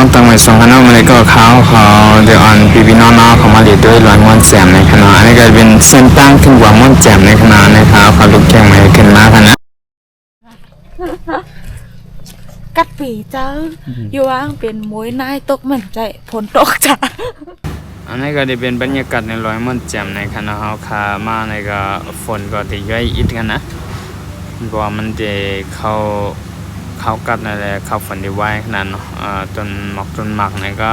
องตั้งไว้2 คณะมาเลยก็เขาเดี๋ยวพี่น้องเขามาเรียนด้วยลอยม้วนแจ่มในคณะอันนี้ก็เป็นเส้นตั้งขึ้นกว่าม้วนแจ่มในคณะนะครับเขาลูกแข่งมาขึ้นมาคณะกัดปีเจ้าอยู่ว่างเป็นมวยนายตกเหมือนใจผลตกจ้าอันนี้ก็จะเป็นบรรยากาศในลอยม้วนแจ่มในคณะเขาขามาในก็ฝนก็จะย่อยอิดกันนะเพราะว่ามันจะเขากัดนั่นแหละเขาฝนได้ไว้ขนาดเนาะต้นหมากเนี่ยก็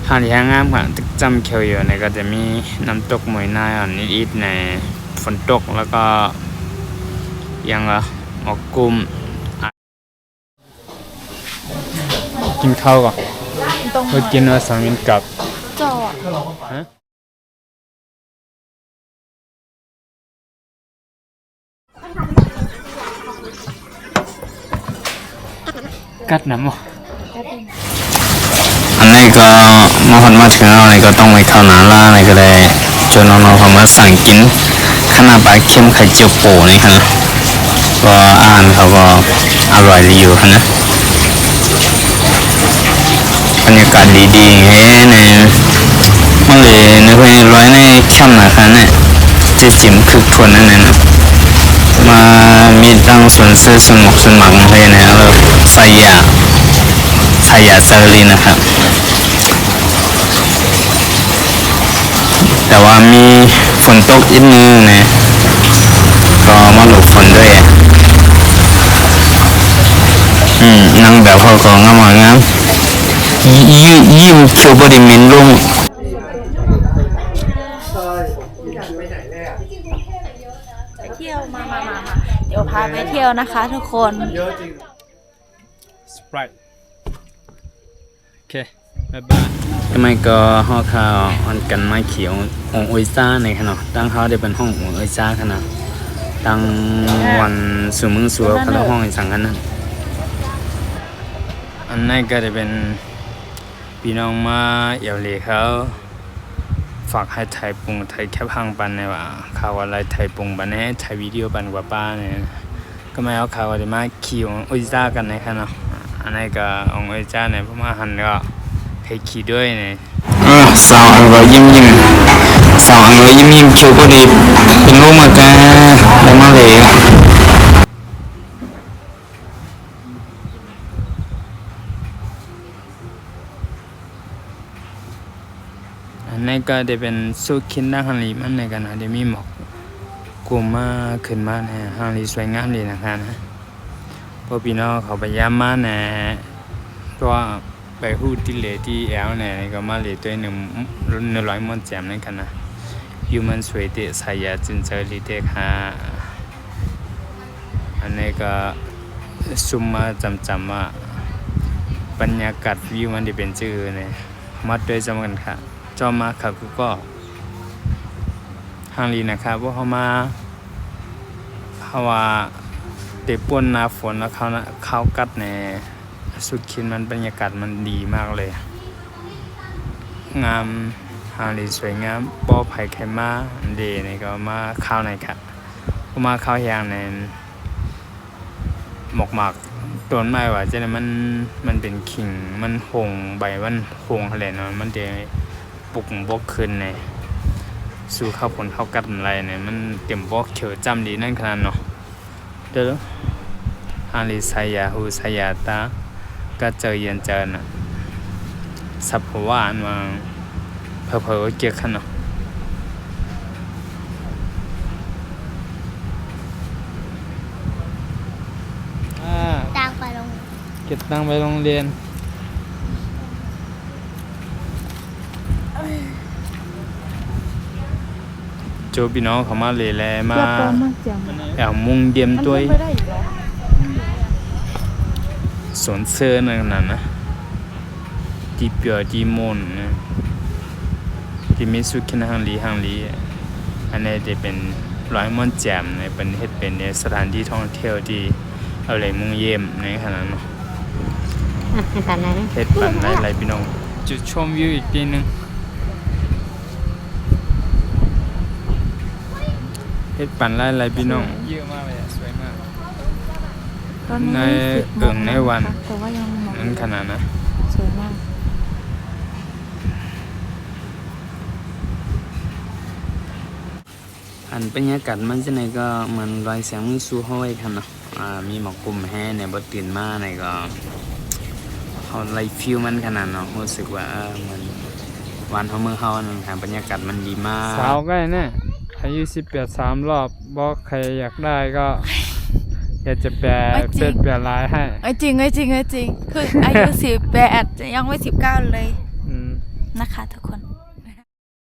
หาที่งามค่ะตึกจำเขียวอยู่เนี่ยก็จะมีน้ำตกมวยนายนิดๆในฝนตกแล้วก็ยังหมอกกุ้มกินข้าวก่อนเพื่อกินว่า2 มิลกับจอดกัดน้ำอันนี้ก็มาคนมาถึงเราเนี่ยก็ต้องไปเข้าหนาล่าเนี่ยก็เลยจนน้องๆเขามาสั่งกินข้าวปลาเค็มไข่เจียวโป่นี่ค่ะก็อาหารเขาก็อร่อยดีอยู่ค่ะนะบรรยากาศดีๆเนี่ยมันเลยในพวกนี้ร้อยในเข้มนะคะเนี่ยจะจิ้มคือคนนั่นเองนะมามีตั้งส่วนเสื้อส่วนหมกให้เนี่ยแล้วใส่ยาเซอร์ลีนะครับแต่ว่ามีฝนตกอีกนึงเนี่ยก็มาหลบฝนด้วยนั่งแบบเขาก็งามยิ้มโชว์บริมินลงไปเที่ยวมาเดี๋ยวพาไปเที่ยวนะคะทุกคนสไปร์โอเคบ๊ายบายทำไมก็ห้องข่าวอันกันไม้เขียวองค์อุยซ่าในขณะตั้งเขาได้เป็นห้ององค์อุยซ่าขณะตั้งวันสู่มึงสู่เขาห้องอีสังกันนั้นอันนั้นก็จะเป็นพี่น้องมาเอี่ยวเหล่เขาฝากให้ไทยปรุงไทยแคบห้างปันเนี่ยว่าข่าวอะไรไทยปรุงปันให้ไทยวิดีโอปันกว่าป้าเนี่ยก็ไม่เอาข่าวอะไรมาขี่องค์อุยซ่ากันในขณะอันนี้ก็องค์อุยซ่าเนี่ยพวกมาหันก็เทขี่ด้วยเนี่ยสาวอังกฤษยิ้มโชว์ก็ดีเป็นรูปมาแกได้มาเลยอันนี้ก็จะเป็นสุขินนักฮันลีมันในกันนะจะมีหมอกกลุ่มมาขึ้นมาเนี่ยฮันลีสวยงามดีนะครับนะพอพี่น้องเขาไปย้ำมาเนี่ยก็ไปหูดที่เหลือที่แอลเนี่ยก็มาเหลือตัวรุ่น100 ม้วนแจ่มนั่นกันนะยูมันสวยเตะสายจินเจอริเตะค่ะอันนี้ก็ซุ่มมาจำว่าบรรยากาศวิวมันจะเป็นชื่อเนี่ยมัดด้วยจำกันค่ะจอมาค่ะก็ฮังลีนะครับว่าเขาว่าเตะป่นหน้าฝนแล้วเขากัดเนี่ยสุดคิดมันบรรยากาศมันดีมากเลยงามฮาลีสวยงามปอไผ่ไข่มาเดนี่ก็มาข้าวในค่ะก็มาข้าวแห้งในหมกต้นไม้ว่าจะเนี่ยมันเป็นขิงมันหงใบมันหงอะไรเนาะมันจะปลุกบกขึ้นในสู่ข้าวผลข้าวกัดอะไรเนี่ยมันเต็มบอกเขียวจำดีนั่นขนาดเนาะเด้อฮาลีไซยาฮูไซยาตาก็เจอเย็นเจอนะสับหัวอันมาเผลอเกี่ยขันเนาะตังไปลงเก็บตังไปโรงเรียนโจพี่น้องเขามาเลยแลมาแอบมุงเดียมด้วยสวนเสื้อนั่นนะที่เปียที่มนที่มีสุขินฮังลีอันนี้จะเป็น100 ม้วนแจ่มในเป็นเฮ็ดเป็นสถานที่ท่องเที่ยวที่เอาเลยมุ่งเยี่ยมในขณะเนาะเฮ็ดปันไรพี่น้องจุดชมวิวอีกทีนึงเฮ็ดปันไรพี่น้องเยอะมากเลยสวยมากในในวัน มันขนาดนะ สวยมาก อันบรรยากาศมันจะไหนก็เหมือนรอยแสงมือสู้ห้อยคันเนาะมีหมอกกลุ่มแห่ในบทตื่นมาในก็เขาไลฟ์ฟิลมันขนาดเนาะรู้สึกว่ามันวันเขาเมื่อเขานั่นค่ะบรรยากาศมันดีมาก สาวใกล้เนี่ยอายุ18 3 รอบบอกใครอยากได้ก็อยากจะแปลเฟซแปลไลน์ให้ จริงคืออายุ18จะยังไม่19เลย อืม นะคะทุกคน